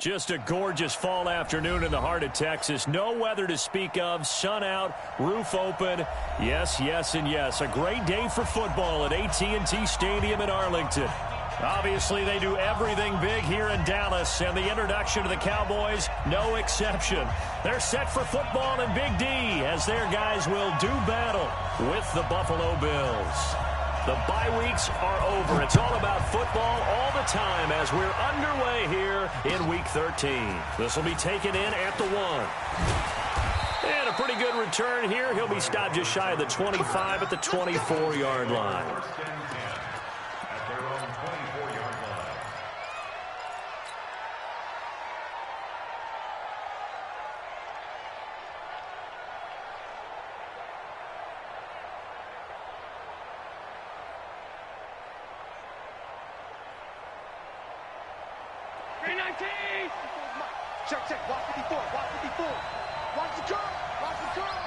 Just a gorgeous fall afternoon in the heart of Texas. No weather to speak of. Sun out, roof open. Yes, yes, and yes. A great day for football at AT&T Stadium in Arlington. Obviously, they do everything big here in Dallas, and the introduction to the Cowboys, no exception. They're set for football in Big D as their guys will do battle with the Buffalo Bills. The bye weeks are over. It's all about football all the time as we're underway here in Week 13. This will be taken in at the 1. And a pretty good return here. He'll be stopped just shy of the 25 at the 24-yard line. Check, check, watch 54, watch 54. Watch the curve, watch the curve.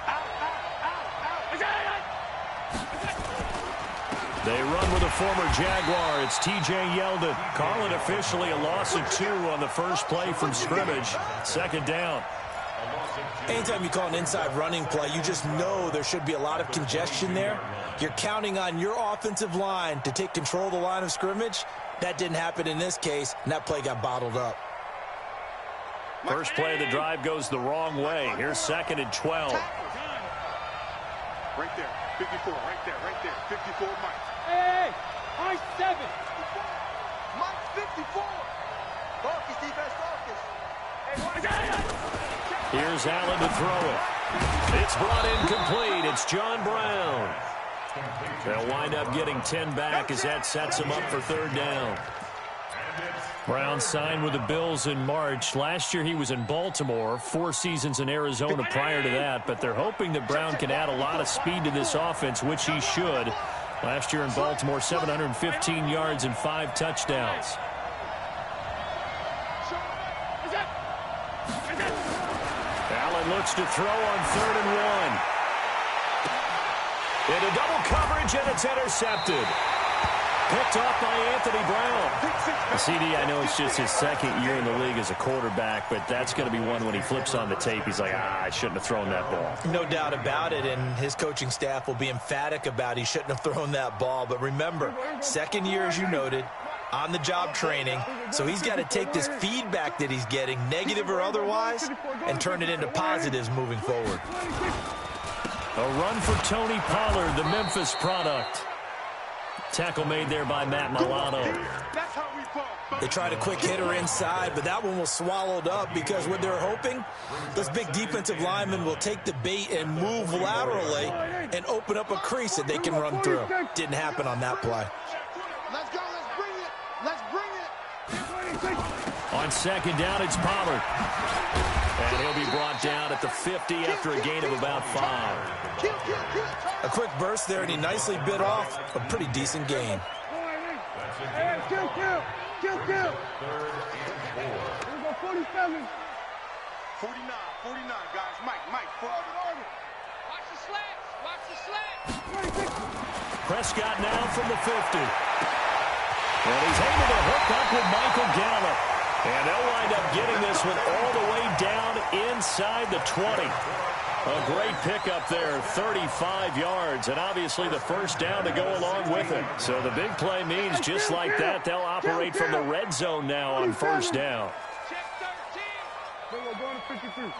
Out. They run with a former Jaguar. It's T.J. Yeldon. Call it officially a loss of 2 on the first play from scrimmage. Second down. Anytime you call an inside running play, you just know there should be a lot of congestion there. You're counting on your offensive line to take control of the line of scrimmage. That didn't happen in this case, and that play got bottled up. First play of the drive goes the wrong way. Here's 2nd and 12. Right there, 54, right there, 54, Mike. Hey, I 7. Mike, 54. Focus, defense, focus. Here's Allen to throw it. It's brought in complete. It's John Brown. They'll wind up getting 10 back as that sets them up for 3rd down. Brown signed with the Bills in March. Last year he was in Baltimore, 4 seasons in Arizona prior to that, but they're hoping that Brown can add a lot of speed to this offense, which he should. Last year in Baltimore, 715 yards and 5 touchdowns. Allen looks to throw on 3rd and 1. Into double coverage, and it's intercepted. Picked off by Anthony Brown. CD, I know it's just his 2nd year in the league as a quarterback, but that's going to be one when he flips on the tape. He's like, I shouldn't have thrown that ball. No doubt about it, and his coaching staff will be emphatic about he shouldn't have thrown that ball. But remember, 2nd year, as you noted, on-the-job training, so he's got to take this feedback that he's getting, negative or otherwise, and turn it into positives moving forward. A run for Tony Pollard, the Memphis product. Tackle made there by Matt Milano. They tried a quick hitter inside, but that one was swallowed up because what they're hoping, those big defensive linemen will take the bait and move laterally and open up a crease that they can run through. Didn't happen on that play. Let's go, let's bring it. On 2nd down, it's Pollard. And he'll be brought down at the 50 after a gain of about 5. A quick burst there, and he nicely bit off a pretty decent gain. Kill. 49, guys. Mike. Watch the slats. Prescott now from the 50. And he's able to hook up with Michael Gallup. And they'll wind up getting this one all the way down inside the 20. A great pickup there, 35 yards, and obviously the first down to go along with it. So the big play means just like that, they'll operate from the red zone now on 1st down. Check 13. We're going to 53. 24,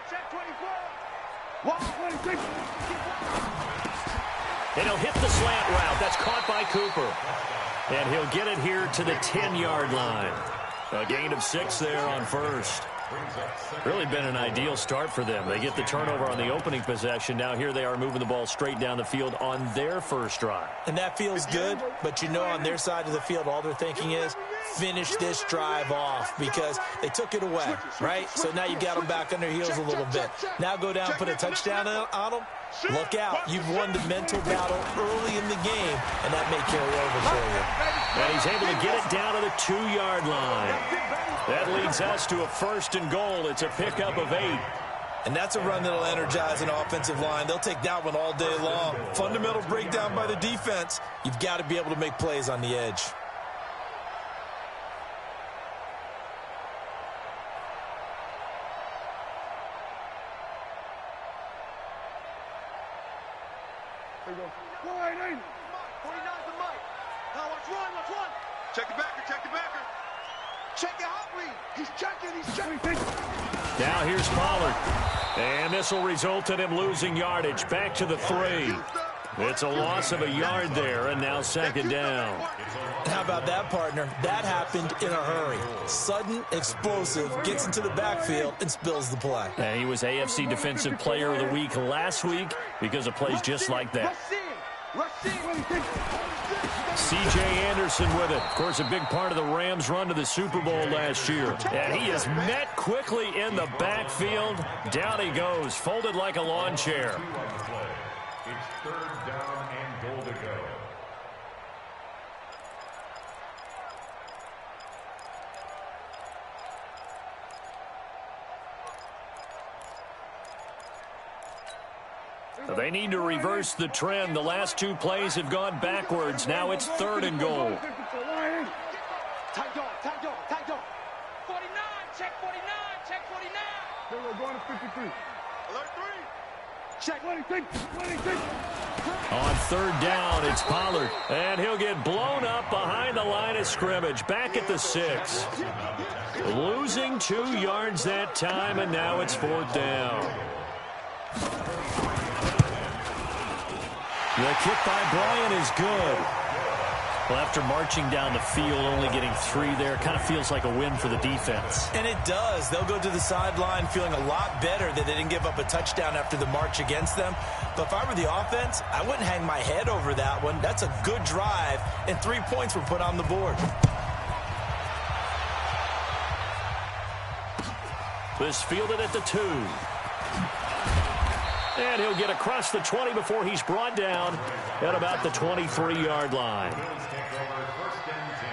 check 24. 26. And he'll hit the slant route. That's caught by Cooper. And he'll get it here to the 10-yard line. A gain of 6 there on 1st. Really been an ideal start for them. They get the turnover on the opening possession. Now here they are moving the ball straight down the field on their first drive. And that feels good, but you know on their side of the field, all they're thinking is finish this drive off because they took it away, right? So now you got them back on their heels a little bit. Now go down, put a touchdown on them. Look out. You've won the mental battle early in the game, and that may carry over for you. And he's able to get it down to the 2-yard line. That leads us to a 1st and goal. It's a pickup of 8. And that's a run that'll energize an offensive line. They'll take that one all day long. Fundamental breakdown by the defense. You've got to be able to make plays on the edge. Check the backer, check the backer. Check it out, Reed. He's checking. Now here's Pollard. And this will result in him losing yardage. Back to the 3. It's a loss of a yard there, and now second down. How about that, partner? That happened in a hurry. Sudden, explosive, gets into the backfield, and spills the play. And he was AFC Defensive Player of the Week last week because of plays just like that. C.J. Anderson with it. Of course, a big part of the Rams' run to the Super Bowl last year. And he is met quickly in the backfield. Down he goes, folded like a lawn chair. It's third down and goal to go. They need to reverse the trend. The last 2 plays have gone backwards. Now it's 3rd and goal. Tight dog. 49, check 49, check 49. We're going to 53. Alert 3. Check 26. On 3rd down, it's Pollard. And he'll get blown up behind the line of scrimmage. Back at the 6. Losing 2 yards that time, and now it's 4th down. The kick by Bryant is good. Well, after marching down the field, only getting 3 there, kind of feels like a win for the defense. And it does. They'll go to the sideline feeling a lot better that they didn't give up a touchdown after the march against them. But if I were the offense, I wouldn't hang my head over that one. That's a good drive, and 3 points were put on the board. This fielded at the 2. And he'll get across the 20 before he's brought down at about the 23-yard line. Bills take over 1st and 10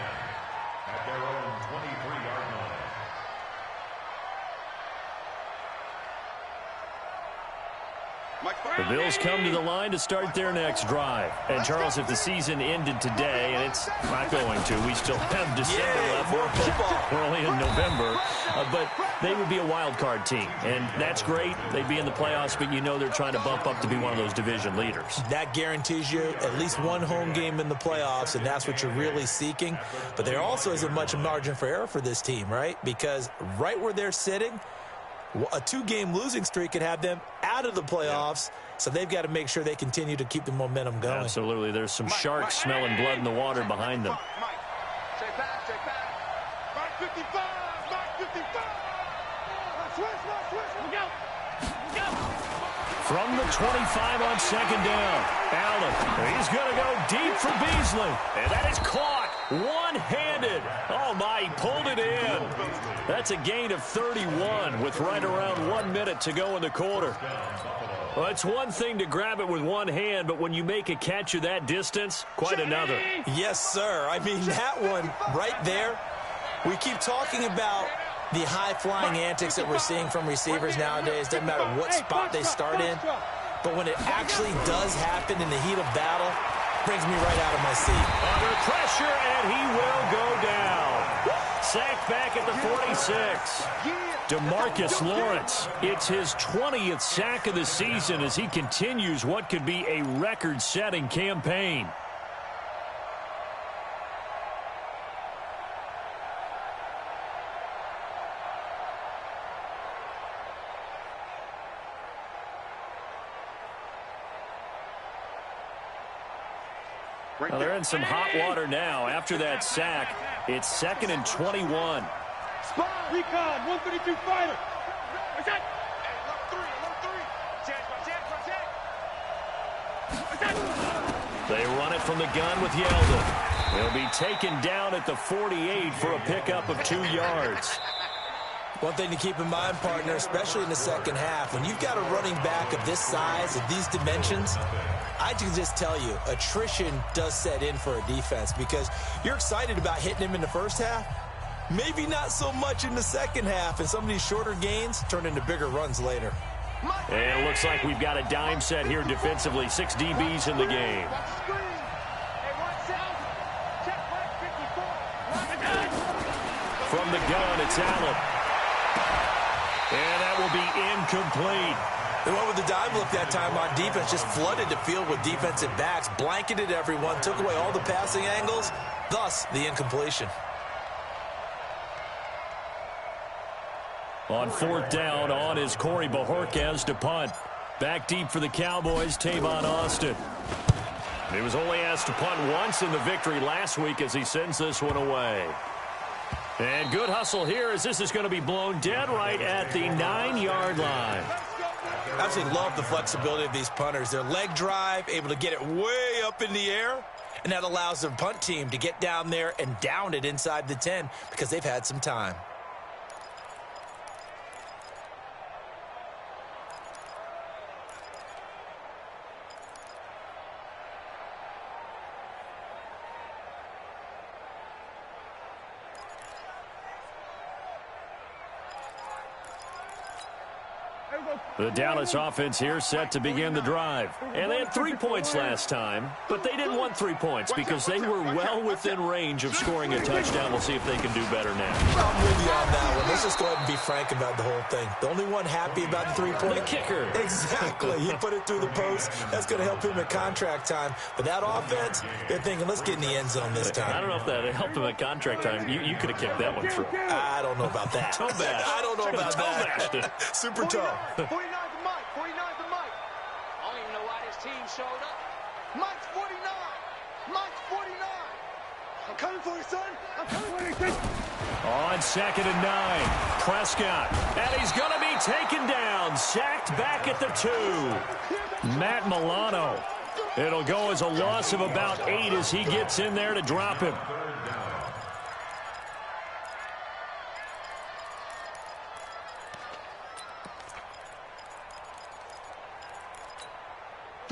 at their own 23-yard line. The Bills come to the line to start their next drive. And, Charles, if the season ended today, and it's not going to, we still have December left. We're only in November. But they would be a wild card team. And that's great. They'd be in the playoffs, but you know they're trying to bump up to be one of those division leaders. That guarantees you at least 1 home game in the playoffs, and that's what you're really seeking. But there also isn't much margin for error for this team, right? Because right where they're sitting, a 2-game losing streak could have them out of the playoffs, so they've got to make sure they continue to keep the momentum going. Absolutely. There's some sharks smelling blood in the water behind them. Check back. Mark 55. Look out. From the 25 on 2nd down, Allen. He's going to go deep for Beasley. And that is caught one-handed. Oh, my, he pulled it in. That's a gain of 31 with right around 1 minute to go in the quarter. Well, it's one thing to grab it with one hand, but when you make a catch of that distance, quite another. Yes, sir. I mean, that one right there, we keep talking about the high-flying antics that we're seeing from receivers nowadays. Doesn't matter what spot they start in. But when it actually does happen in the heat of battle, it brings me right out of my seat. Under pressure, and he will go down. Sacked back at the 46. DeMarcus Lawrence, it's his 20th sack of the season as he continues what could be a record-setting campaign. Well, they're in some hot water now. After that sack, it's 2nd and 21. Spot. Recon. 132 fighter. What's that? They run it from the gun with Yeldon. He'll be taken down at the 48 for a pickup of 2 yards. One thing to keep in mind, partner, especially in the second half, when you've got a running back of this size, of these dimensions, I can just tell you, attrition does set in for a defense because you're excited about hitting him in the first half, maybe not so much in the second half, and some of these shorter gains turn into bigger runs later. And it looks like we've got a dime set here defensively. 6 DBs in the game. From the gun, it's Allen. And that will be incomplete. They went with the dime look that time on defense, just flooded the field with defensive backs, blanketed everyone, took away all the passing angles, thus the incompletion. On fourth down, on is Corey Bojorquez to punt. Back deep for the Cowboys, Tavon Austin. He was only asked to punt once in the victory last week as he sends this one away. And good hustle here as this is going to be blown dead right at the 9-yard line. I absolutely love the flexibility of these punters. Their leg drive, able to get it way up in the air, and that allows their punt team to get down there and down it inside the 10 because they've had some time. The Dallas offense here set to begin the drive. And they had 3 points last time, but they didn't want 3 points because they were well within range of scoring a touchdown. We'll see if they can do better now. I'm with you on that one. Let's just go ahead and be frank about the whole thing. The only one happy about the 3-point. The kicker. Exactly. He put it through the post. That's going to help him at contract time. But that offense, they're thinking, let's get in the end zone this time. I don't know if that helped him at contract time. You could have kicked that one through. I don't know about that. Toe bash. I don't know about that. Super toe. 49 to Mike. 49 to Mike. I don't even know why this team showed up. Mike's 49. Mike's 49. I'm coming for you, son. I'm coming for you. On 2nd and 9, Prescott. And he's going to be taken down. Sacked back at the 2. Matt Milano. It'll go as a loss of about 8 as he gets in there to drop him.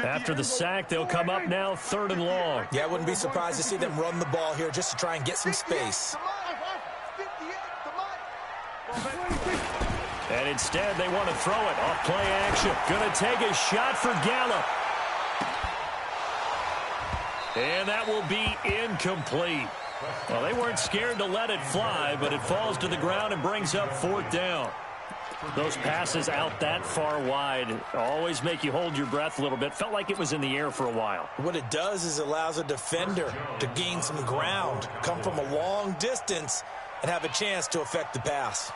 After the sack, they'll come up now 3rd and long. Yeah, I wouldn't be surprised to see them run the ball here just to try and get some space. And instead, they want to throw it off play action. Going to take a shot for Gallup. And that will be incomplete. Well, they weren't scared to let it fly, but it falls to the ground and brings up 4th down. Those passes out that far wide always make you hold your breath a little bit. Felt like it was in the air for a while. What it does is it allows a defender to gain some ground, come from a long distance, and have a chance to affect the pass.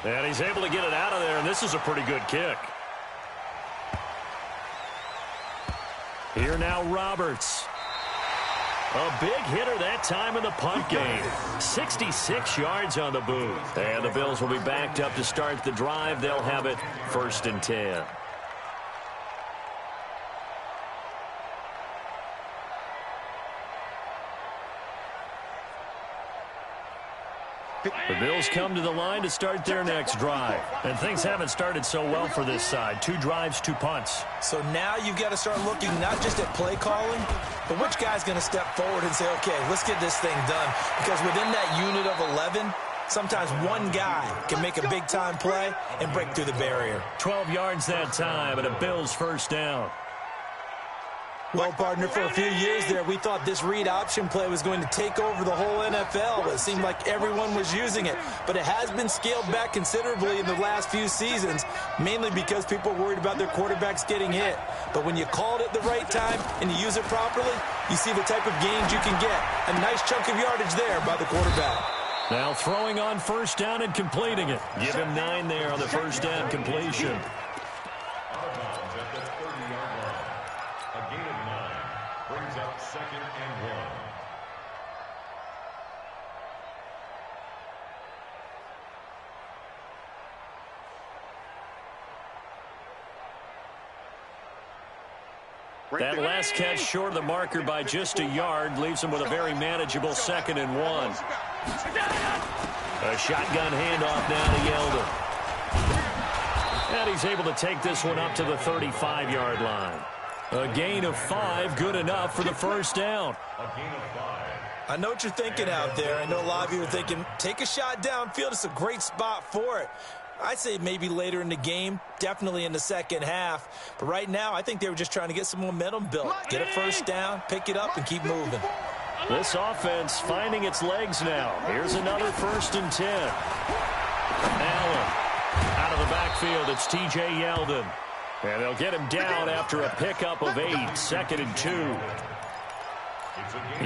And he's able to get it out of there, and this is a pretty good kick. Here now, Roberts. A big hitter that time in the punt game. 66 yards on the boot. And the Bills will be backed up to start the drive. They'll have it 1st and 10. The Bills come to the line to start their next drive. And things haven't started so well for this side. 2 drives, 2 punts. So now you've got to start looking not just at play calling, but which guy's going to step forward and say, okay, let's get this thing done. Because within that unit of 11, sometimes one guy can make a big-time play and break through the barrier. 12 yards that time and a Bills 1st down. Well, partner, for a few years there, we thought this read option play was going to take over the whole NFL. It seemed like everyone was using it. But it has been scaled back considerably in the last few seasons, mainly because people are worried about their quarterbacks getting hit. But when you call it at the right time and you use it properly, you see the type of gains you can get. A nice chunk of yardage there by the quarterback. Now throwing on 1st down and completing it. Give him 9 there on the 1st down completion. Brings up 2nd and 1. That last catch short of the marker by just a yard leaves him with a very manageable 2nd and 1. A shotgun handoff now to Yeldon. And he's able to take this one up to the 35-yard line. A gain of 5, good enough for the 1st down. A gain of 5. I know what you're thinking out there. I know a lot of you are thinking, take a shot downfield. It's a great spot for it. I'd say maybe later in the game, definitely in the second half. But right now, I think they were just trying to get some momentum built. Get a 1st down, pick it up, and keep moving. This offense finding its legs now. Here's another 1st and 10. Allen out of the backfield. It's T.J. Yeldon. And they'll get him down after a pickup of 8. 2nd and 2.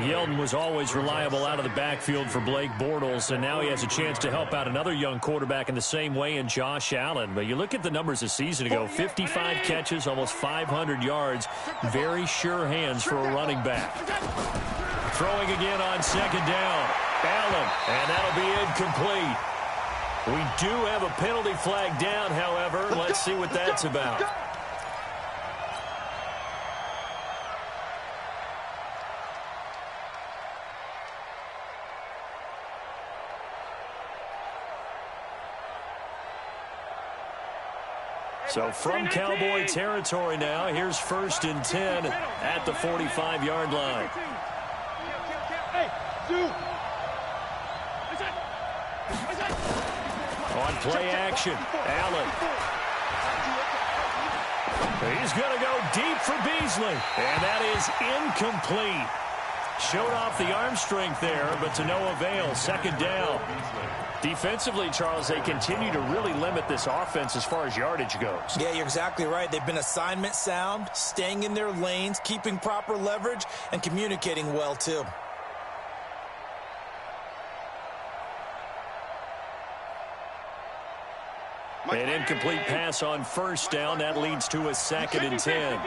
Yeldon was always reliable out of the backfield for Blake Bortles, and now he has a chance to help out another young quarterback in the same way in Josh Allen. But you look at the numbers a season ago, 55 catches, almost 500 yards. Very sure hands for a running back. Throwing again on 2nd down. Allen, and that'll be incomplete. We do have a penalty flag down, however. Let's see what that's about. So from Cowboy territory now, here's 1st and 10 at the 45-yard line. On play action, Allen. He's going to go deep for Beasley, and that is incomplete. Showed off the arm strength there, but to no avail. 2nd down. Defensively, Charles, they continue to really limit this offense as far as yardage goes. Yeah, you're exactly right. They've been assignment sound, staying in their lanes, keeping proper leverage, and communicating well, too. An incomplete pass on 1st down. That leads to a 2nd and 10.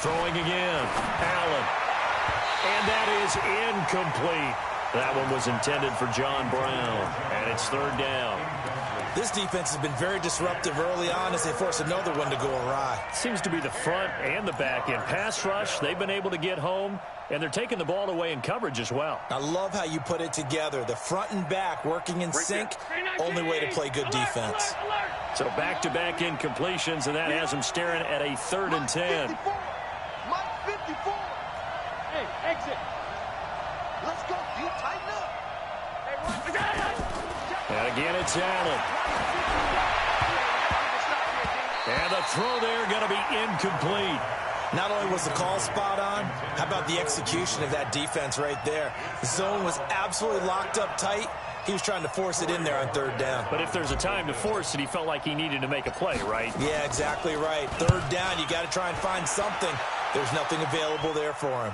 Throwing again. Allen. And that is incomplete. That one was intended for John Brown. And it's 3rd down. This defense has been very disruptive early on as they force another one to go awry. Seems to be the front and the back end. Pass rush, they've been able to get home, and they're taking the ball away in coverage as well. I love how you put it together. The front and back working in sync, only way to play good defense. So back-to-back incompletions, and that has them staring at a 3rd and 10. Mike 54. Hey, exit. Let's go. You tighten up. And again, it's Allen. And the throw there going to be incomplete. Not only was the call spot on, how about the execution of that defense right there? The zone was absolutely locked up tight. He was trying to force it in there on 3rd down. But if there's a time to force it, he felt like he needed to make a play, right? Yeah, exactly right. 3rd down, you got to try and find something. There's nothing available there for him.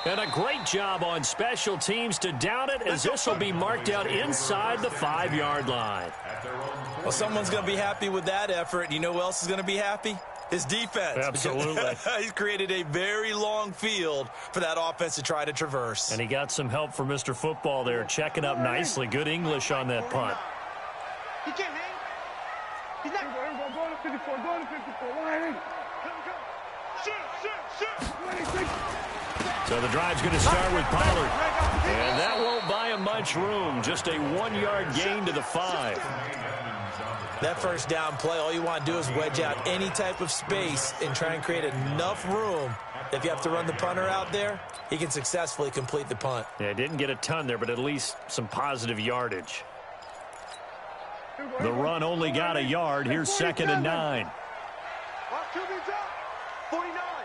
And a great job on special teams to down it, as this will be marked out inside the 5-yard line. Well, someone's going to be happy with that effort. You know who else is going to be happy? His defense. Absolutely. He's created a very long field for that offense to try to traverse. And he got some help from Mr. Football there, checking up nicely. Good English on that punt. He can't hang. He's not. Go to 54. Go to 54. Line in. Shoot. So the drive's going to start with Pollard. And that won't buy him much room. Just a 1-yard gain to the 5. That 1st down play, all you want to do is wedge out any type of space and try and create enough room. If you have to run the punter out there, he can successfully complete the punt. Yeah, didn't get a ton there, but at least some positive yardage. The run only got a yard. Here's 2nd and 9. 49.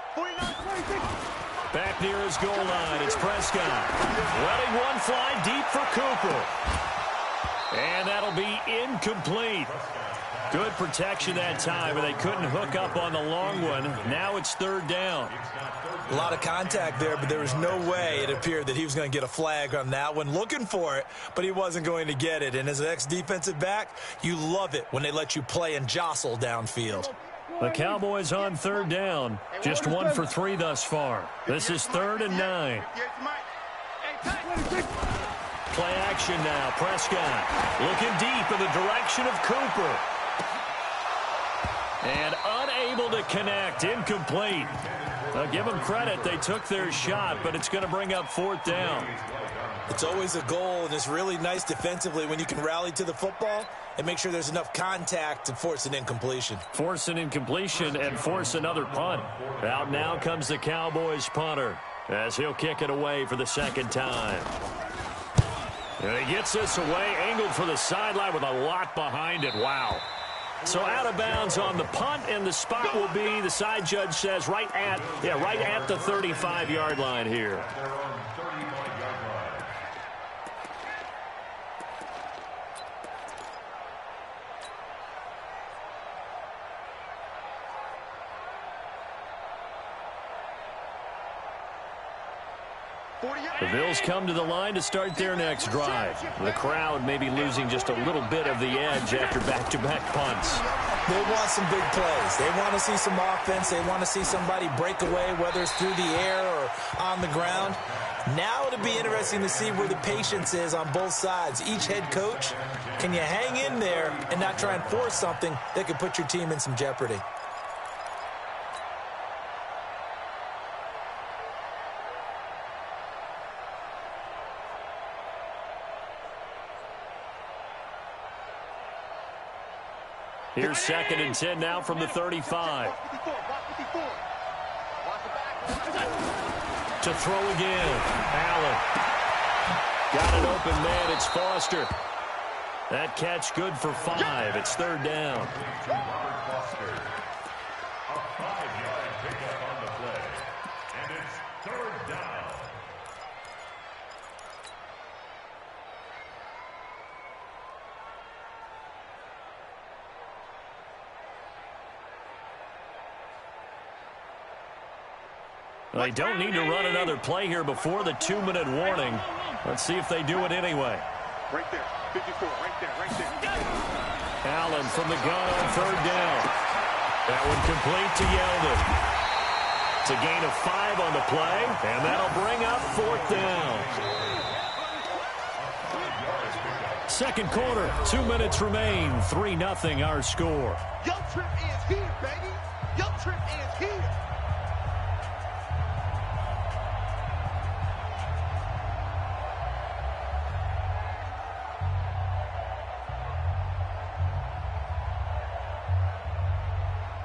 Back near his goal line, it's Prescott. Letting one fly deep for Cooper. And that'll be incomplete. Good protection that time, but they couldn't hook up on the long one. Now it's 3rd down. A lot of contact there, but there was no way it appeared that he was going to get a flag on that one. Looking for it, but he wasn't going to get it. And as an ex-defensive back, you love it when they let you play and jostle downfield. The Cowboys on 3rd down. Just 1 for 3 thus far. This is 3rd and 9. Play action now. Prescott looking deep in the direction of Cooper. And unable to connect. Incomplete. I'll give them credit. They took their shot, but it's going to bring up 4th down. It's always a goal, and it's really nice defensively when you can rally to the football and make sure there's enough contact to force an incompletion. Force an incompletion and force another punt. Out now comes the Cowboys punter as he'll kick it away for the 2nd time. And he gets this away, angled for the sideline with a lot behind it. Wow. So out of bounds on the punt, and the spot will be, the side judge says, right at the 35-yard line here. The Bills come to the line to start their next drive. The crowd may be losing just a little bit of the edge after back-to-back punts. They want some big plays. They want to see some offense. They want to see somebody break away, whether it's through the air or on the ground. Now it'll be interesting to see where the patience is on both sides. Each head coach, can you hang in there and not try and force something that could put your team in some jeopardy? Here's 2nd and 10 now from the 35. To throw again. Allen. Got an open man. It's Foster. That catch good for 5. It's 3rd down. Foster. A 5-yard pickup on the play. And it's 3rd down. They don't need to run another play here before the 2-minute warning. Let's see if they do it anyway. Right there. 54. Right there. Allen from the gun on 3rd down. That one complete to Yeldon. It's a gain of 5 on the play, and that'll bring up 4th down. 2nd quarter, 2 minutes remain. 3-0 our score. Your trip is here, baby. Your trip is here.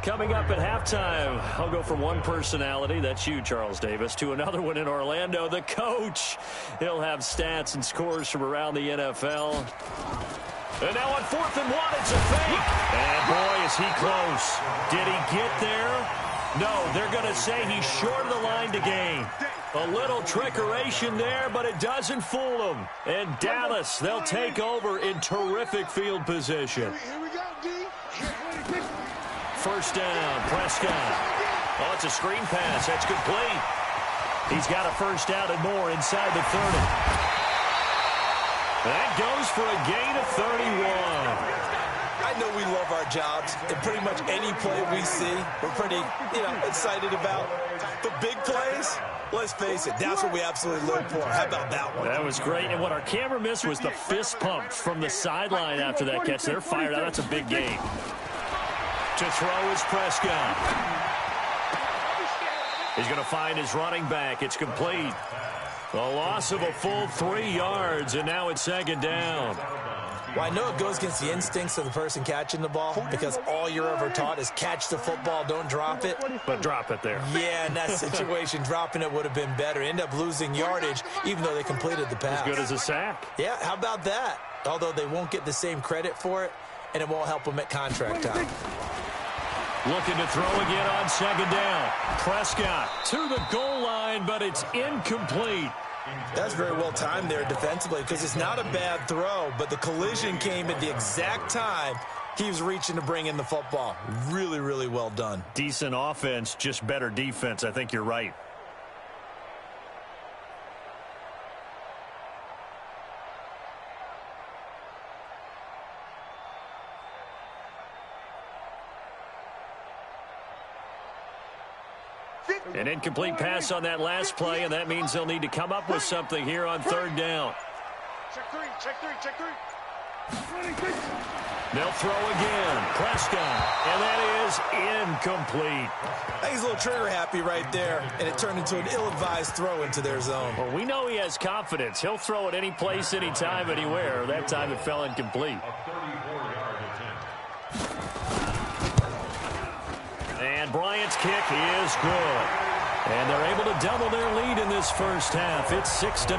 Coming up at halftime, I'll go from one personality, that's you, Charles Davis, to another one in Orlando, the coach. He'll have stats and scores from around the NFL. And now on 4th and 1, it's a fake. And boy, is he close. Did he get there? No, they're going to say he's short of the line to gain. A little trickeration there, but it doesn't fool him. And Dallas, they'll take over in terrific field position. Here we go, D. 1st down, Prescott. Oh, it's a screen pass. That's complete. He's got a 1st down and more inside the 30. That goes for a gain of 31. I know we love our jobs, and pretty much any play we see, we're pretty, excited about. But big plays, let's face it, that's what we absolutely live for. How about that one? That was great, and what our camera missed was the fist pump from the sideline after that catch. They're fired out. That's a big gain. To throw is Prescott. He's going to find his running back. It's complete. A loss of a full 3 yards, and now it's 2nd down. Well, I know it goes against the instincts of the person catching the ball because all you're ever taught is catch the football, don't drop it. But drop it there. Yeah, in that situation, dropping it would have been better. End up losing yardage, even though they completed the pass. As good as a sack. Yeah, how about that? Although they won't get the same credit for it, and it won't help them at contract time. Looking to throw again on 2nd down. Prescott to the goal line, but it's incomplete. That's very well timed there defensively because it's not a bad throw, but the collision came at the exact time he was reaching to bring in the football. Really, really well done. Decent offense, just better defense. I think you're right. An incomplete pass on that last play, and that means they'll need to come up with something here on 3rd down. Check three. They'll throw again. Prescott, and that is incomplete. I think he's a little trigger happy right there, and it turned into an ill-advised throw into their zone. Well, we know he has confidence. He'll throw it any place, anytime, anywhere. That time it fell incomplete. And Bryant's kick is good. And they're able to double their lead in this 1st half. It's 6-0.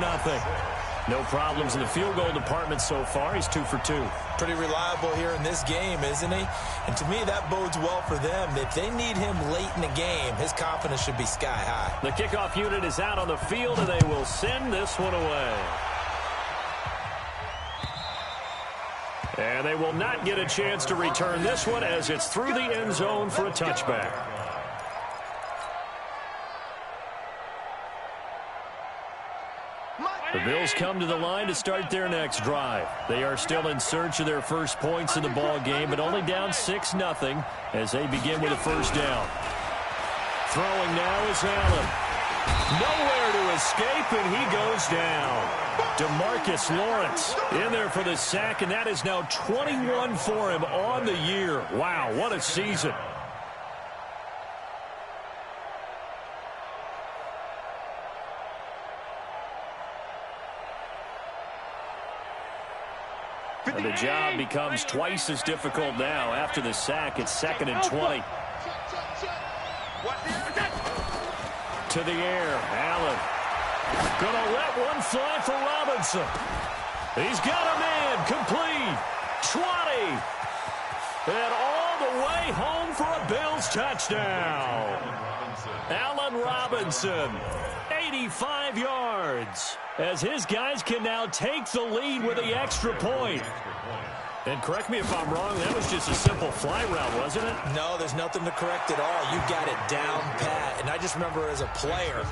No problems in the field goal department so far. He's 2 for 2. Pretty reliable here in this game, isn't he? And to me, that bodes well for them. If they need him late in the game, his confidence should be sky high. The kickoff unit is out on the field, and they will send this one away. And they will not get a chance to return this one as it's through the end zone for a touchback. The Bills come to the line to start their next drive. They are still in search of their first points in the ball game, but only down 6-0 as they begin with a first down. Throwing now is Allen. Nowhere to escape, and he goes down. DeMarcus Lawrence in there for the sack, and that is now 21 for him on the year. Wow, what a season. And the job becomes twice as difficult now. After the sack, it's 2nd and 20. To the air, Allen. Gonna let one fly for Robinson. He's got a man, complete. 20. And all the way home for a Bills touchdown. Allen Robinson, 85 yards. As his guys can now take the lead with the extra point. And correct me if I'm wrong, that was just a simple fly route, wasn't it? No, there's nothing to correct at all. You got it down pat. And I just remember as a player,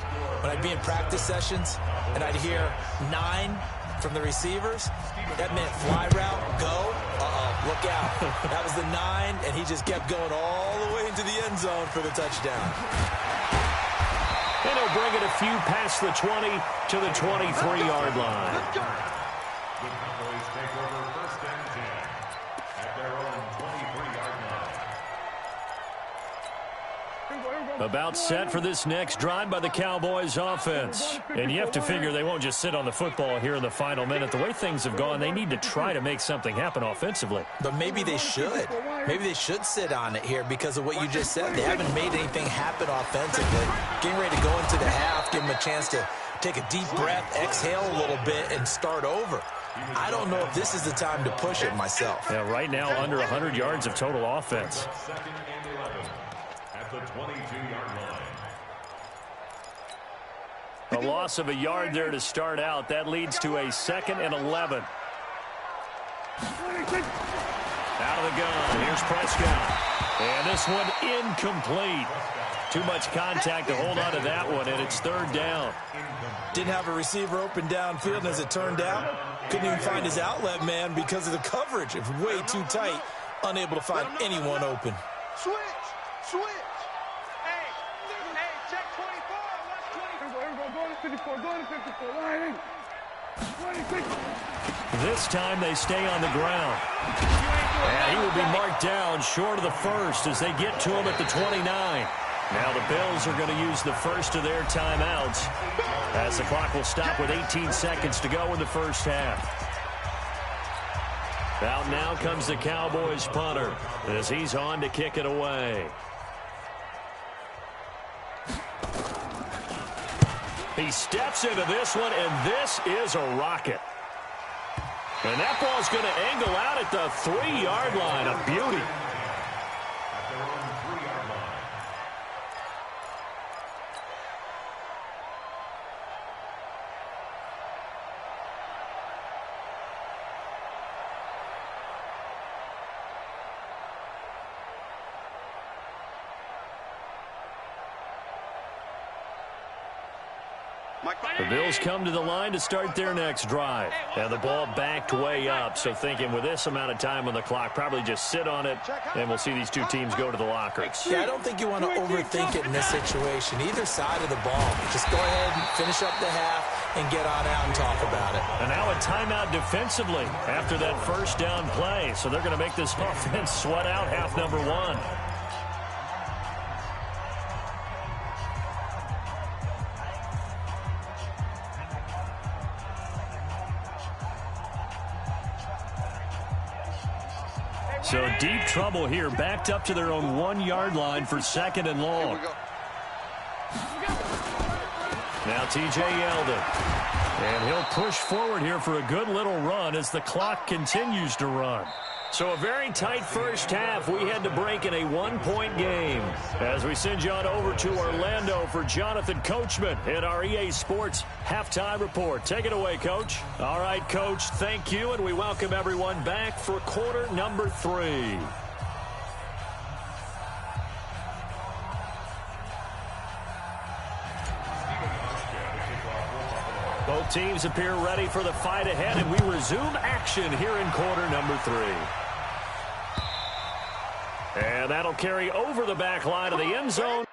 when I'd be in practice sessions, and I'd hear 9 from the receivers, that meant fly route, go, look out. That was the 9, and he just kept going all the way into the end zone for the touchdown. And he'll bring it a few past the 20 to the 23-yard line. The Cowboys take over 1st and 10 at their own 23-yard line. About set for this next drive by the Cowboys offense. And you have to figure they won't just sit on the football here in the final minute. The way things have gone, they need to try to make something happen offensively. But maybe they should. Maybe they should sit on it here because of what you just said. They haven't made anything happen offensively. Getting ready to go into the half, give them a chance to take a deep breath, exhale a little bit, and start over. I don't know if this is the time to push it myself. Yeah, right now under 100 yards of total offense. 2nd and 11 at the 22-yard line. A loss of a yard there to start out. That leads to a 2nd and 11. Out of the gun. Here's Prescott. And this one incomplete. Too much contact to hold on to that one, and it's 3rd down. Didn't have a receiver open downfield, and as it turned out, couldn't even find his outlet man because of the coverage. It was way too tight, unable to find anyone open. Switch! Hey, check 24. Watch 24. Go to 54. Line. 26. This time they stay on the ground. And he will be marked down short of the first as they get to him at the 29. Now the Bills are going to use the first of their timeouts as the clock will stop with 18 seconds to go in the first half. Out now comes the Cowboys punter as he's on to kick it away. He steps into this one, and this is a rocket. And that ball's going to angle out at the 3-yard line. A beauty. At their own 3-yard line. The Bills come to the line to start their next drive. And the ball backed way up, so thinking with this amount of time on the clock, probably just sit on it, and we'll see these two teams go to the lockers. Yeah, I don't think you want to overthink it in this situation, either side of the ball. Just go ahead and finish up the half and get on out and talk about it. And now a timeout defensively after that first down play, so they're going to make this offense sweat out half number 1. So deep trouble here, backed up to their own 1-yard line for 2nd and long. Now T.J. Yeldon. And he'll push forward here for a good little run as the clock continues to run. So a very tight first half. We had to break in a one-point game. As we send you on over to Orlando for Jonathan Coachman in our EA Sports Halftime Report. Take it away, Coach. All right, Coach, thank you, and we welcome everyone back for quarter number 3. Both teams appear ready for the fight ahead, and we resume action here in quarter number 3. And that'll carry over the back line of the end zone.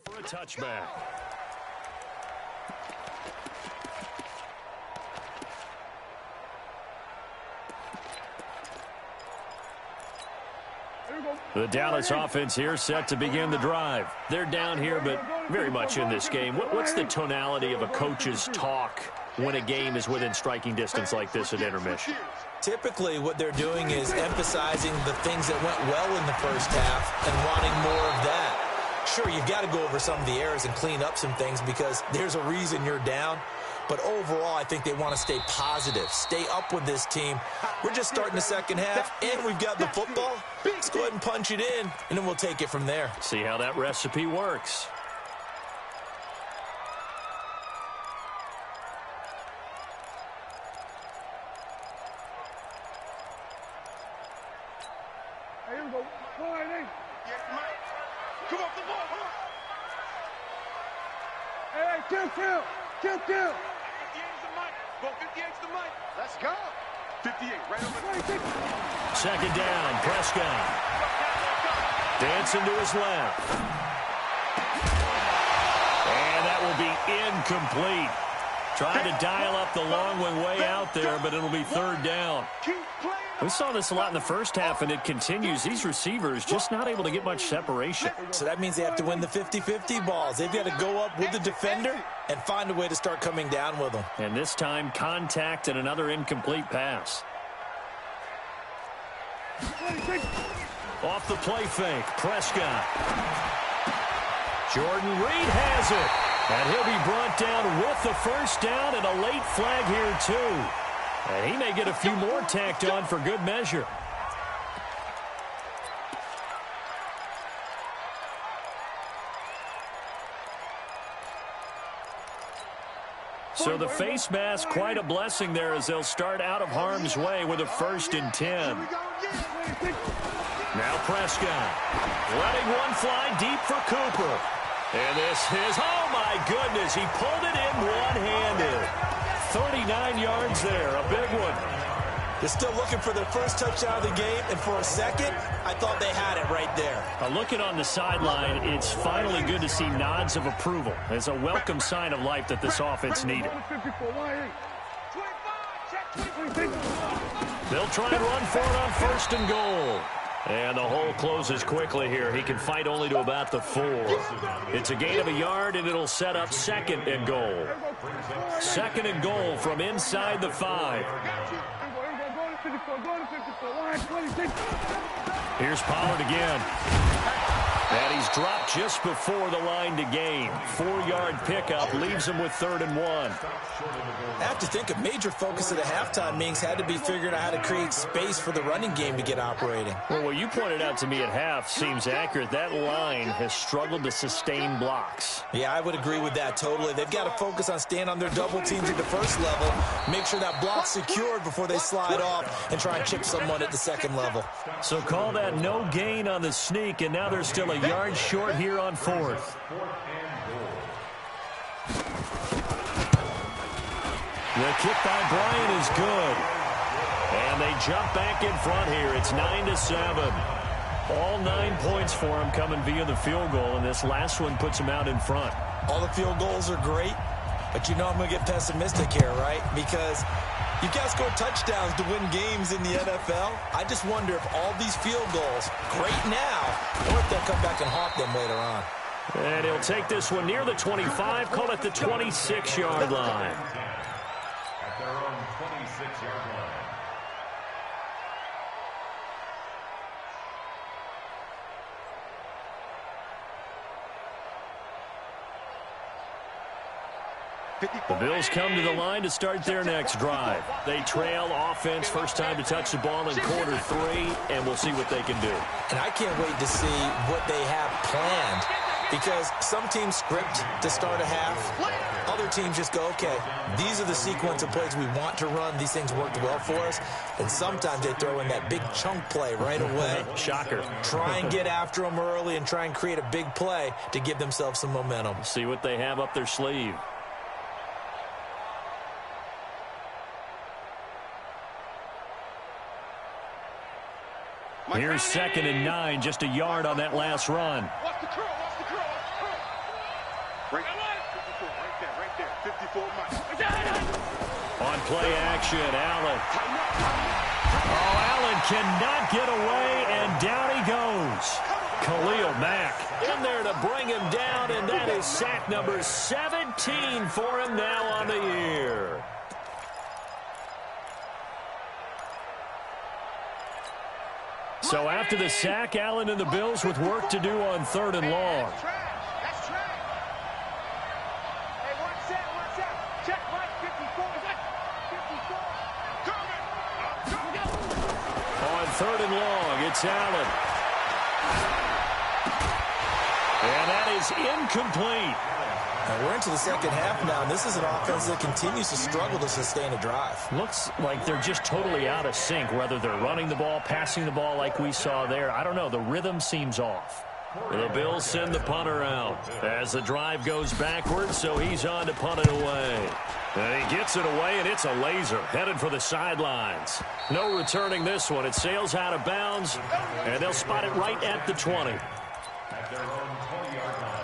For a touchback. The Dallas offense here set to begin the drive. They're down here, but very much in this game. What's the tonality of a coach's talk when a game is within striking distance like this at intermission? Typically, what they're doing is emphasizing the things that went well in the first half and wanting more of that. Sure, you've got to go over some of the errors and clean up some things because there's a reason you're down. But overall, I think they want to stay positive, stay up with this team. We're just starting the second half, and we've got the football. Let's go ahead and punch it in, and then we'll take it from there. See how that recipe works. Here we go. Come off the ball, come on. Hey, kill. 58's the mic. Go 58's the mic. Let's go. 58, right over. Second down, Prescott. Dancing to his left. And that will be incomplete. Trying to dial up the long one way out there, but it'll be third down. We saw this a lot in the first half, and it continues. These receivers just not able to get much separation. So that means they have to win the 50-50 balls. They've got to go up with the defender and find a way to start coming down with them. And this time, contact and another incomplete pass. Off the play fake, Prescott. Jordan Reed has it. And he'll be brought down with the first down and a late flag here, too. And he may get a few more tacked on for good measure. So the face mask, quite a blessing there as they'll start out of harm's way with a 1st and 10. Now Prescott letting one fly deep for Cooper. And this is, oh my goodness, he pulled it in one-handed. 39 yards there, a big one. They're still looking for their first touchdown of the game, and for a second, I thought they had it right there. Looking on the sideline, it's finally good to see nods of approval. It's a welcome sign of life that this offense needed. They'll try and run for it on 1st and goal. And the hole closes quickly here. He can fight only to about the 4. It's a gain of a yard, and it'll set up 2nd and goal. 2nd and goal from inside the 5. Here's Pollard again. And he's dropped just before the line to gain. 4-yard pickup leaves him with 3rd and 1. I have to think a major focus of the halftime meetings had to be figuring out how to create space for the running game to get operating. Well, what you pointed out to me at half seems accurate. That line has struggled to sustain blocks. Yeah, I would agree with that totally. They've got to focus on staying on their double teams at the first level, make sure that block's secured before they slide off and try and chip someone at the second level. So call that no gain on the sneak, and now they're still a yard short here on 4th. The kick by Bryant is good. And they jump back in front here. It's 9-7. All 9 points for them coming via the field goal, and this last one puts them out in front. All the field goals are great, but you know I'm going to get pessimistic here, right? Because you got to score touchdowns to win games in the NFL. I just wonder if all these field goals, great now, or if they'll come back and haunt them later on. And he'll take this one near the 25, call it the 26-yard line. At their own 26-yard line. The Bills come to the line to start their next drive. They trail offense, first time to touch the ball in quarter 3, and we'll see what they can do. And I can't wait to see what they have planned, because some teams script to start a half. Other teams just go, okay, these are the sequence of plays we want to run. These things worked well for us. And sometimes they throw in that big chunk play right away. Shocker. Try and get after them early and try and create a big play to give themselves some momentum. See what they have up their sleeve. Here's 2nd and 9, just a yard on that last run. Watch the curl, watch the curl, watch the curl. Right there, 54 miles. On play action, Allen. Oh, Allen cannot get away, and down he goes. Khalil Mack in there to bring him down, and that is sack number 17 for him now on the year. So after the sack, Allen and the Bills with work to do on 3rd and long. That's trash. Hey, watch out. Check right 54. 54. On 3rd and long, it's Allen. And that is incomplete. Now we're into the second half now, and this is an offense that continues to struggle to sustain a drive. Looks like they're just totally out of sync, whether they're running the ball, passing the ball like we saw there. I don't know. The rhythm seems off. The Bills send the punter out as the drive goes backwards, so he's on to punt it away. And he gets it away, and it's a laser headed for the sidelines. No returning this one. It sails out of bounds, and they'll spot it right at the 20. At their own 20-yard line.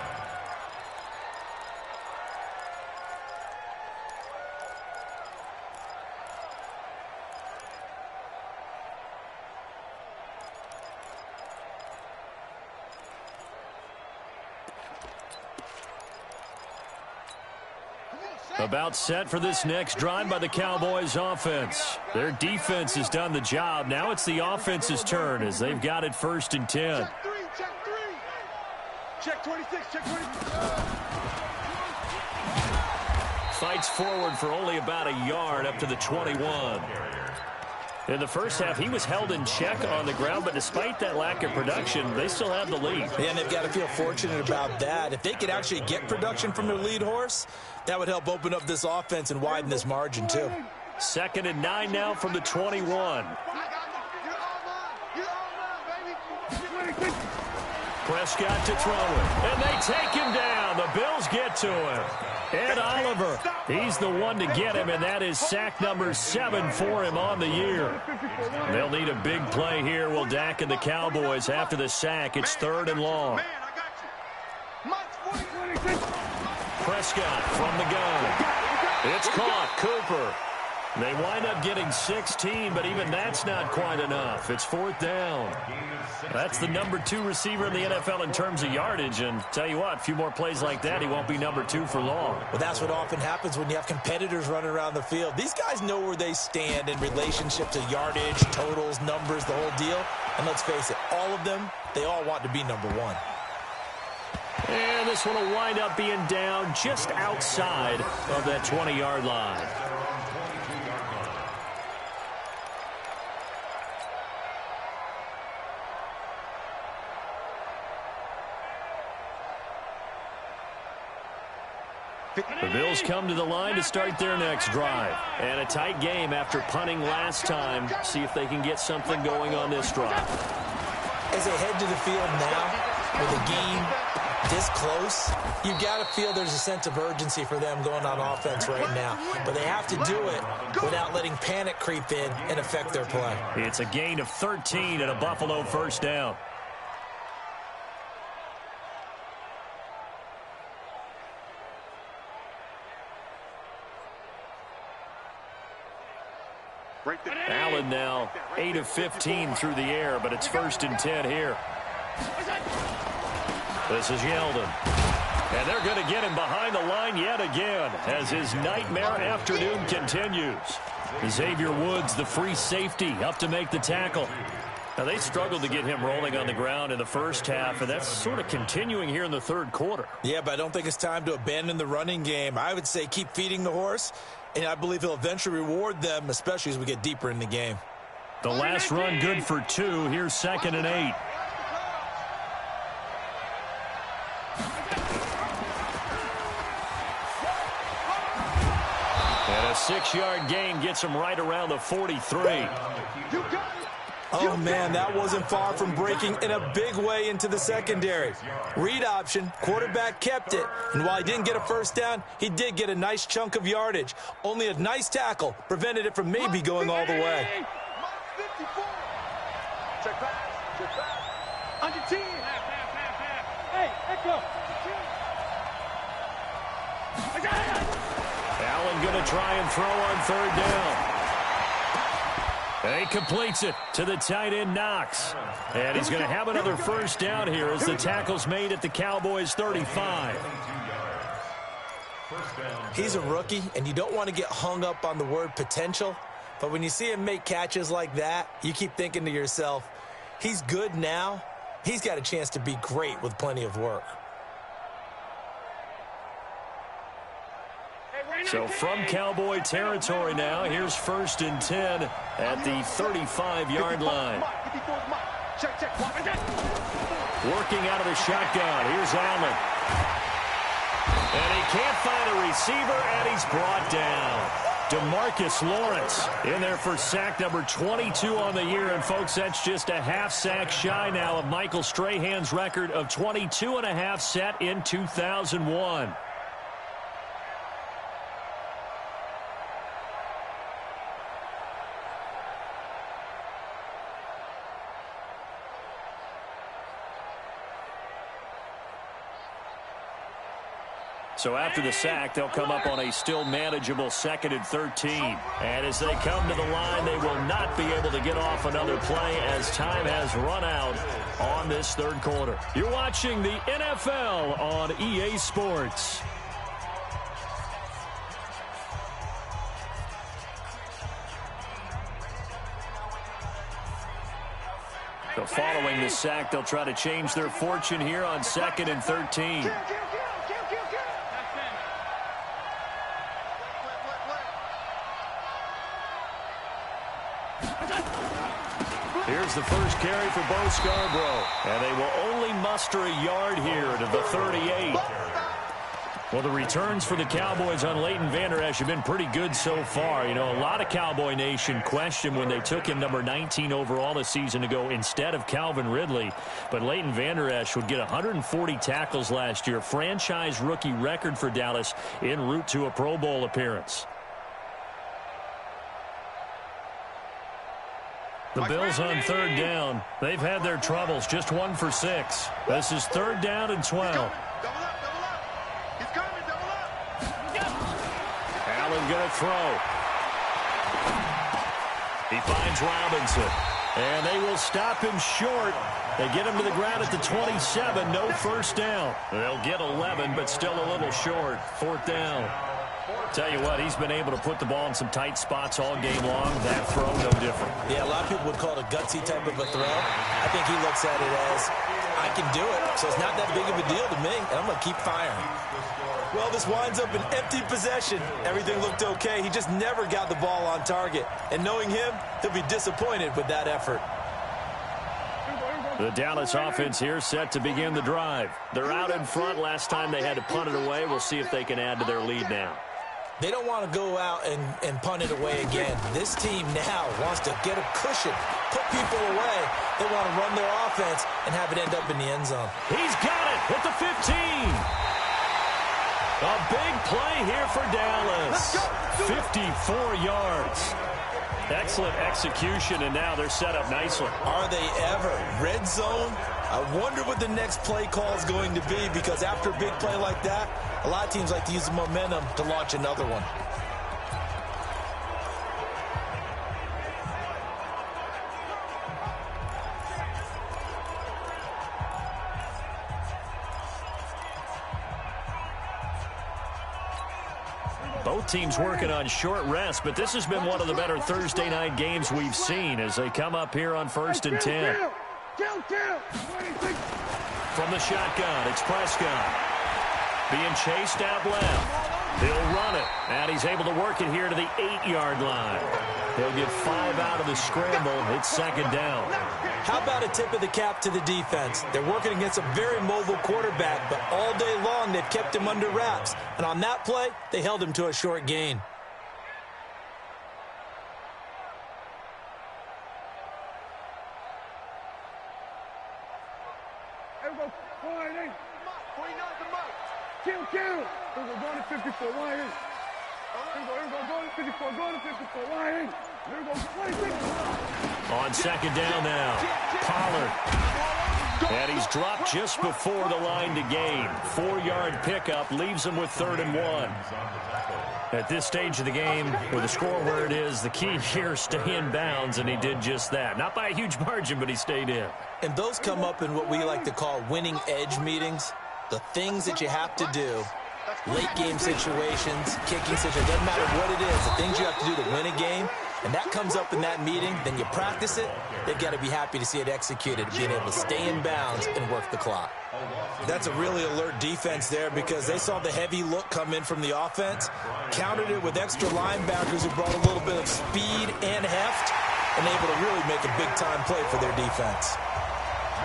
About set for this next drive by the Cowboys offense. Their defense has done the job. Now it's the offense's turn as they've got it 1st and 10. Check 3, check 3. Check 26, check 26. Fights forward for only about a yard up to the 21. In the first half, he was held in check on the ground, but despite that lack of production, they still have the lead. Yeah, and they've got to feel fortunate about that. If they could actually get production from their lead horse, that would help open up this offense and widen this margin, too. 2nd and 9 now from the 21. Prescott to throw it, and they take him down. The Bills get to him. Ed Oliver, he's the one to get him, and that is sack number 7 for him on the year. They'll need a big play here. Will Dak and the Cowboys after the sack. It's 3rd and long. Prescott from the gun. It's caught. Cooper. They wind up getting 16, but even that's not quite enough. It's 4th down. That's the number 2 receiver in the NFL in terms of yardage, and tell you what, a few more plays like that, he won't be number 2 for long. Well, that's what often happens when you have competitors running around the field. These guys know where they stand in relationship to yardage, totals, numbers, the whole deal. And let's face it, all of them, they all want to be number 1. And this one will wind up being down just outside of that 20-yard line. The Bills come to the line to start their next drive. And a tight game after punting last time. See if they can get something going on this drive. As they head to the field now, with a game this close, you've got to feel there's a sense of urgency for them going on offense right now. But they have to do it without letting panic creep in and affect their play. It's a gain of 13 and a Buffalo 1st down. Allen now 8 of 15 through the air, but it's 1st and 10 here. This is Yeldon. And they're going to get him behind the line yet again as his nightmare afternoon continues. Xavier Woods, the free safety, up to make the tackle. Now, they struggled to get him rolling on the ground in the first half, and that's sort of continuing here in the 3rd quarter. Yeah, but I don't think it's time to abandon the running game. I would say keep feeding the horse, and I believe he'll eventually reward them, especially as we get deeper in the game. The last run good for 2. Here's 2nd and 8. And a 6-yard gain gets him right around the 43. Oh, man, that wasn't far from breaking in a big way into the secondary. Read option, quarterback kept it. And while he didn't get a 1st down, he did get a nice chunk of yardage. Only a nice tackle prevented it from maybe going all the way. Check pass, check pass. Under 10. Hey, Echo. Allen going to try and throw on 3rd down. And he completes it to the tight end, Knox. And he's going to have another 1st down here as the tackle's made at the Cowboys' 35. He's a rookie, and you don't want to get hung up on the word potential. But when you see him make catches like that, you keep thinking to yourself, he's good now. He's got a chance to be great with plenty of work. So from Cowboy territory now, here's 1st and 10 at the 35-yard line. Working out of the shotgun. Here's Allen. And he can't find a receiver, and he's brought down. DeMarcus Lawrence in there for sack number 22 on the year. And, folks, that's just a half sack shy now of Michael Strahan's record of 22.5 set in 2001. So after the sack, they'll come up on a still manageable 2nd and 13. And as they come to the line, they will not be able to get off another play as time has run out on this 3rd quarter. You're watching the NFL on EA Sports. So following this sack, they'll try to change their fortune here on 2nd and 13. Here's the first carry for Bo Scarborough. And they will only muster a yard here to the 38. Well, the returns for the Cowboys on Leighton Vander Esch have been pretty good so far. You know, a lot of Cowboy Nation questioned when they took him number 19 overall a season ago instead of Calvin Ridley. But Leighton Vander Esch would get 140 tackles last year, franchise rookie record for Dallas en route to a Pro Bowl appearance. The Bills on 3rd down. They've had their troubles, just 1 for 6. This is 3rd down and 12. Allen going to throw. He finds Robinson. And they will stop him short. They get him to the ground at the 27. No first down. They'll get 11, but still a little short. 4th down. Tell you what, he's been able to put the ball in some tight spots all game long. That throw, no different. Yeah, a lot of people would call it a gutsy type of a throw. I think he looks at it as, I can do it, so it's not that big of a deal to me, and I'm going to keep firing. Well, this winds up an empty possession. Everything looked okay. He just never got the ball on target. And knowing him, he'll be disappointed with that effort. The Dallas offense here set to begin the drive. They're out in front. Last time they had to punt it away. We'll see if they can add to their lead now. They don't want to go out and punt it away again. This team now wants to get a cushion, put people away. They want to run their offense and have it end up in the end zone. He's got it at the 15. A big play here for Dallas. 54 yards. Excellent execution, and now they're set up nicely. Are they ever? Red zone? I wonder what the next play call is going to be, because after a big play like that, a lot of teams like to use the momentum to launch another one. Both teams working on short rest, but this has been one of the better Thursday night games we've seen as they come up here on 1st and 10. From the shotgun, it's Prescott. Being chased out left. He'll run it, and he's able to work it here to the 8-yard line. He'll get 5 out of the scramble. It's 2nd down. How about a tip of the cap to the defense? They're working against a very mobile quarterback, but all day long they've kept him under wraps. And on that play, they held him to a short gain. Kill. We're going to 54. Why in? We're going to 54. Going to 54. Why in? We're going to 26. On 2nd down now, Pollard. And he's dropped just before the line to gain. 4-yard pickup leaves him with 3rd and 1. At this stage of the game, with the score where it is, the key here, stay in bounds, and he did just that. Not by a huge margin, but he stayed in. And those come up in what we like to call winning edge meetings. The things that you have to do, late game situations, kicking situations, doesn't matter what it is, the things you have to do to win a game, and that comes up in that meeting, then you practice it, they've got to be happy to see it executed, being able to stay in bounds and work the clock. That's a really alert defense there, because they saw the heavy look come in from the offense, countered it with extra linebackers who brought a little bit of speed and heft, and able to really make a big-time play for their defense.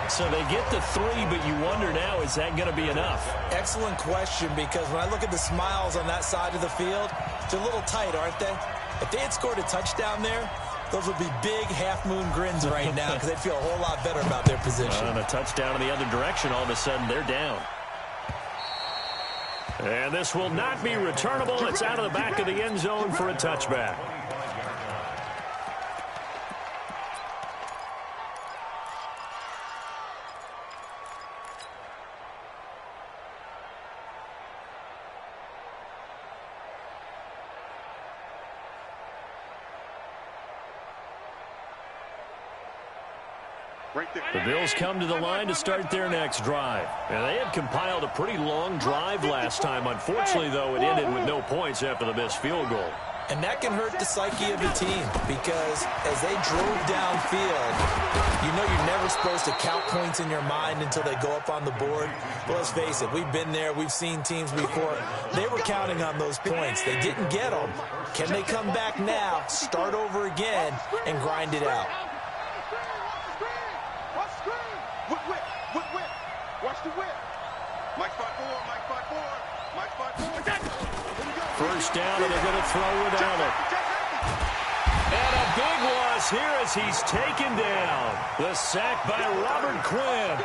So they get the 3, but you wonder now, is that going to be enough? Excellent question, because when I look at the smiles on that side of the field, they're a little tight, aren't they? If they had scored a touchdown there, those would be big half-moon grins right now, because they'd feel a whole lot better about their position. On a touchdown in the other direction, all of a sudden they're down. And this will not be returnable. It's out of the back of the end zone for a touchback. The Bills come to the line to start their next drive. And they had compiled a pretty long drive last time. Unfortunately, though, it ended with no points after the missed field goal. And that can hurt the psyche of a team because as they drove downfield, you know you're never supposed to count points in your mind until they go up on the board. But let's face it, we've been there. We've seen teams before. They were counting on those points. They didn't get them. Can they come back now, start over again, and grind it out? Watch the whip. Mike spot 4, Mike spot 4, Mike spot 4. First down, and they're going to throw it Allen. And a big loss here as he's taken down. The sack by Robert Quinn.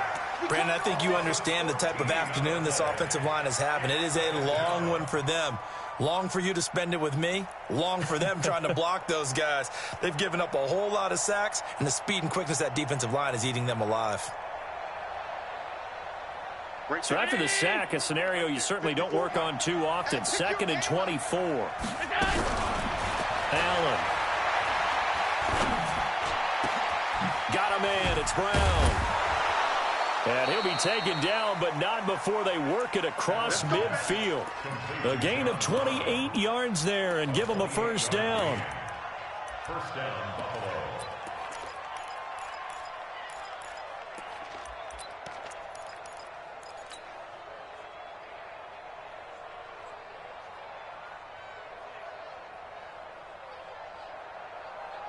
Brandon, I think you understand the type of afternoon this offensive line is having. It is a long one for them. Long for you to spend it with me. Long for them trying to block those guys. They've given up a whole lot of sacks, and the speed and quickness of that defensive line is eating them alive. So after the sack, a scenario you certainly don't work on too often. 2nd and 24. Allen. Got a man. It's Brown. And he'll be taken down, but not before they work it across midfield. A gain of 28 yards there and give them a first down. First down, Buffalo.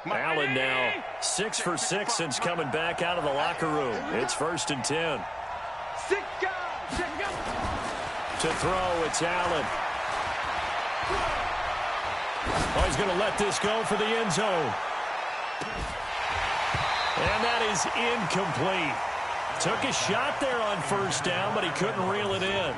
Allen now 6 for 6 since coming back out of the locker room. It's 1st and 10. To throw, it's Allen. Oh, he's going to let this go for the end zone. And that is incomplete. Took a shot there on first down, but he couldn't reel it in.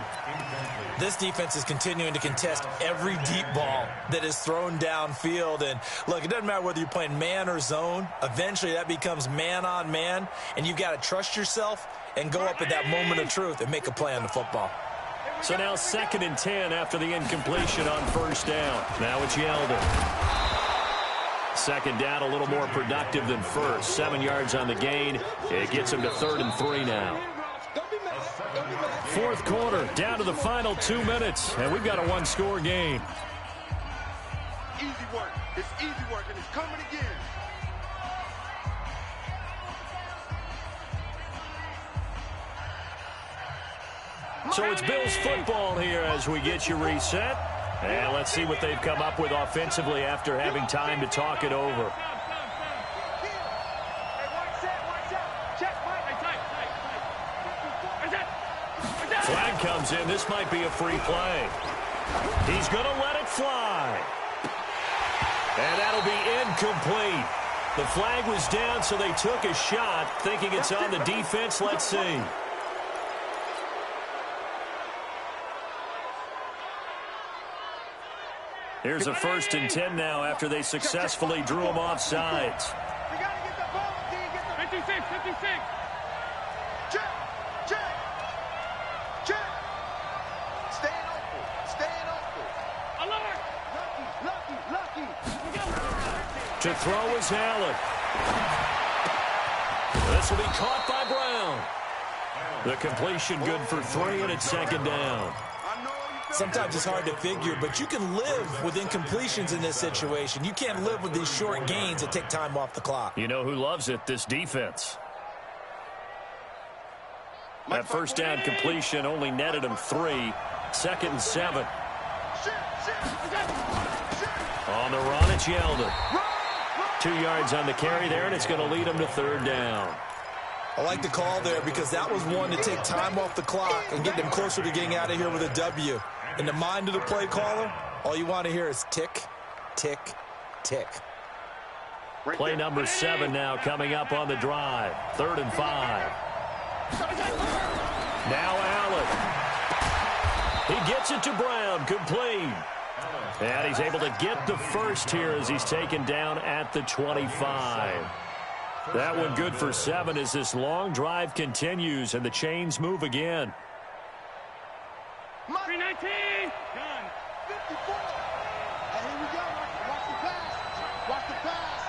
This defense is continuing to contest every deep ball that is thrown downfield. And, look, it doesn't matter whether you're playing man or zone. Eventually, that becomes man-on-man, and you've got to trust yourself and go up at that moment of truth and make a play on the football. So now 2nd and 10 after the incompletion on first down. Now it's Yeldon. 2nd down, a little more productive than first. 7 yards on the gain. It gets him to 3rd and 3 now. 4th quarter, down to the final 2 minutes, and we've got a one-score game. Easy work. It's easy work, and it's coming again. So it's Bills football here as we get you reset. And let's see what they've come up with offensively after having time to talk it over. Flag comes in. This might be a free play. He's going to let it fly. And that'll be incomplete. The flag was down, so they took a shot, thinking it's on the defense. Let's see. Here's a 1st and 10 now after they successfully drew him off sides. We got to get the ball, D. Get the 56, 56. Check. Staying open. Alert. Lucky. To throw is Allen. This will be caught by Brown. The completion good for 3, and it's 2nd down. Sometimes it's hard to figure, but you can live with incompletions in this situation. You can't live with these short gains that take time off the clock. You know who loves it? This defense. That first down completion only netted him 3. 2nd and 7. On the run, it's Yeldon. 2 yards on the carry there, and it's going to lead him to 3rd down. I like the call there because that was one to take time off the clock and get them closer to getting out of here with a W. In the mind of the play caller, all you want to hear is tick, tick, tick. Play number 7 now coming up on the drive. 3rd and 5. Now Allen. He gets it to Brown, complete. And he's able to get the first here as he's taken down at the 25. That one good for 7 as this long drive continues and the chains move again. 319. Done. 54. Here we go. Watch the pass.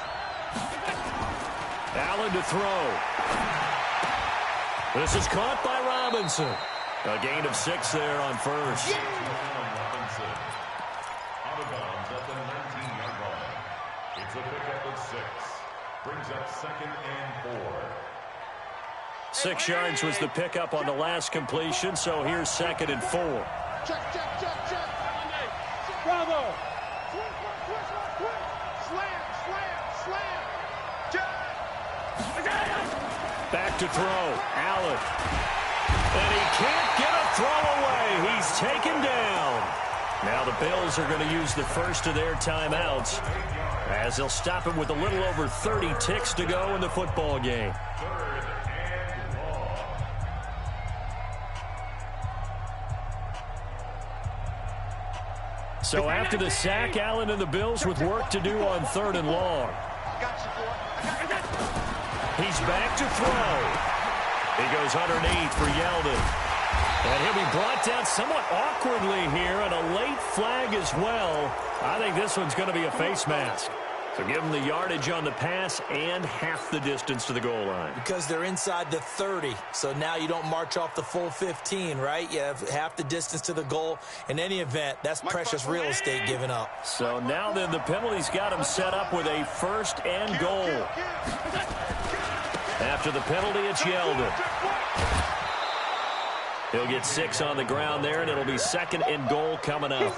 Allen to throw. This is caught by Robinson. A gain of 6 there on first. Robinson. Out of bounds at the 19-yard It's a pickup of 6. Brings up 2nd and 4. 6 yards was the pickup on the last completion, so here's 2nd and 4. Check, check, check, check. Bravo. Slam, slam, slam. Back to throw. Allen. And he can't get a throw away. He's taken down. Now the Bills are going to use the first of their timeouts as they'll stop him with a little over 30 ticks to go in the football game. So after the sack, Allen and the Bills with work to do on 3rd and long. He's back to throw. He goes underneath for Yeldon. And he'll be brought down somewhat awkwardly here, and a late flag as well. I think this one's going to be a face mask. So give him the yardage on the pass and half the distance to the goal line. Because they're inside the 30, so now you don't march off the full 15, right? You have half the distance to the goal. In any event, that's precious real estate given up. So now then the penalty's got him set up with a 1st and goal. After the penalty, it's Yeldon. He'll get 6 on the ground there, and it'll be 2nd and goal coming up.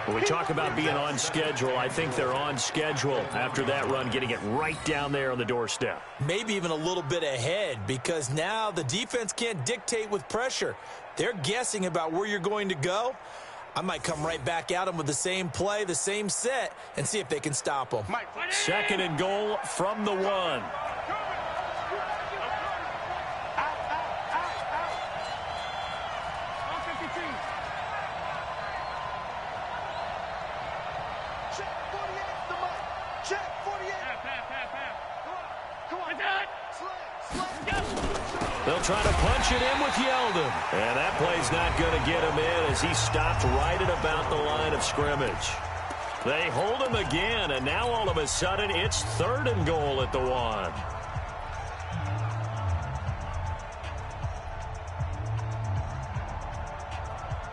When we talk about being on schedule, I think they're on schedule after that run, getting it right down there on the doorstep. Maybe even a little bit ahead, because now the defense can't dictate with pressure. They're guessing about where you're going to go. I might come right back at them with the same play, the same set, and see if they can stop them. 2nd and goal from the 1. They'll try to punch it in with Yeldon. And that play's not going to get him in as he stopped right at about the line of scrimmage. They hold him again, and now all of a sudden it's 3rd and goal at the 1.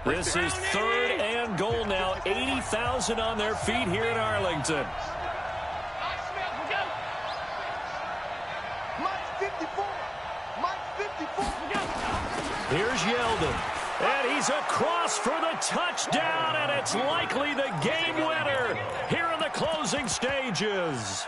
This is 3rd and goal now. 80,000 on their feet here in Arlington. Here's Yeldon, and he's across for the touchdown, and it's likely the game winner here in the closing stages.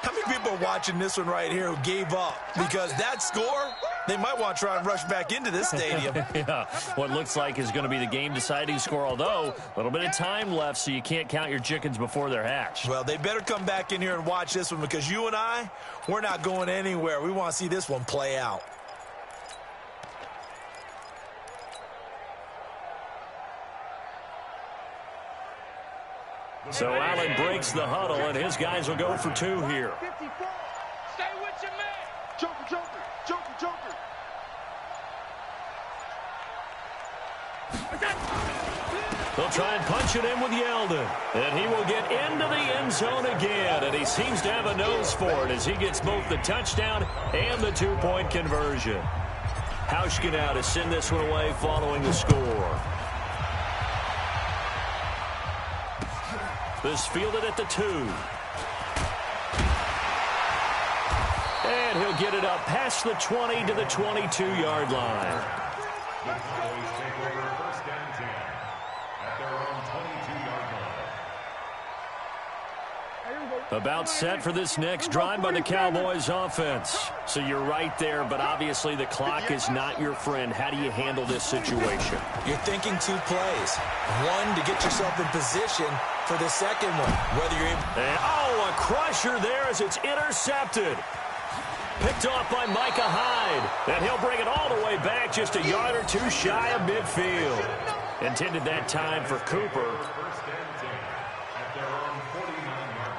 How many people are watching this one right here who gave up? Because that score, they might want to try and rush back into this stadium. Yeah, what looks like is going to be the game-deciding score, although a little bit of time left, so you can't count your chickens before they're hatched. Well, they better come back in here and watch this one, because you and I, we're not going anywhere. We want to see this one play out. So Allen breaks the huddle, and his guys will go for 2 here. Stay with your man. Joker, joker, joker, joker. They'll try and punch it in with Yeldon. And he will get into the end zone again, and he seems to have a nose for it as he gets both the touchdown and the 2-point conversion. Hauschka now to send this one away following the score. This fielded at the 2. And he'll get it up past the 20 to the 22-yard line. The Cowboys take over 1st and 10 at their own 22-yard line. About set for this next drive by the Cowboys offense. So you're right there, but obviously the clock is not your friend. How do you handle this situation? You're thinking 2 plays. One, to get yourself in position for the second one. Whether you're able... And, a crusher there as it's intercepted. Picked off by Micah Hyde. And he'll bring it all the way back just a yard or 2 shy of midfield. Intended that time for Cooper. 1st and 10 at their own 49-yard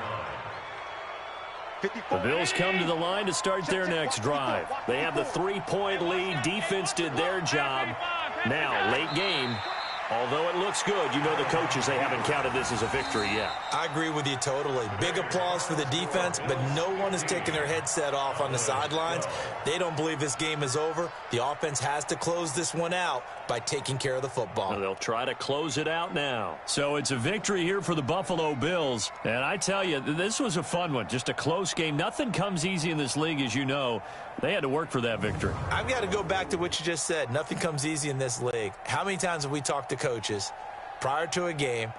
line. The Bills come to the line to start their next drive. They have the 3-point lead. Defense did their job. Now, late game, Although it looks good, you know the coaches, they haven't counted this as a victory yet. I agree with you totally. Big applause for the defense, but no one is taking their headset off on the sidelines. They don't believe this game is over. The offense has to close this one out by taking care of the football. Well, they'll try to close it out now. So it's a victory here for the Buffalo Bills. And I tell you, this was a fun one. Just a close game. Nothing comes easy in this league, as you know. They had to work for that victory. I've got to go back to what you just said. Nothing comes easy in this league. How many times have we talked to coaches prior to a game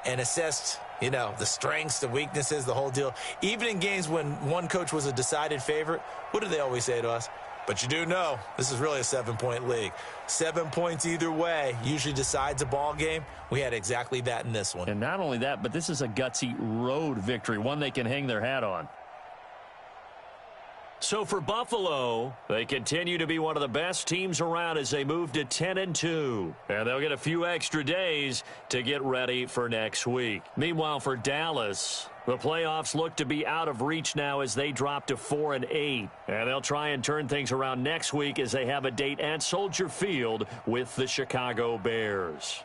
and assessed, you know, the strengths, the weaknesses, the whole deal? Even in games when one coach was a decided favorite, what do they always say to us? But you do know this is really a 7-point league. 7 points either way usually decides a ball game. We had exactly that in this one. And not only that, but this is a gutsy road victory, one they can hang their hat on. So for Buffalo, they continue to be one of the best teams around as they move to 10-2. And they'll get a few extra days to get ready for next week. Meanwhile, for Dallas, the playoffs look to be out of reach now as they drop to 4-8. And they'll try and turn things around next week as they have a date at Soldier Field with the Chicago Bears.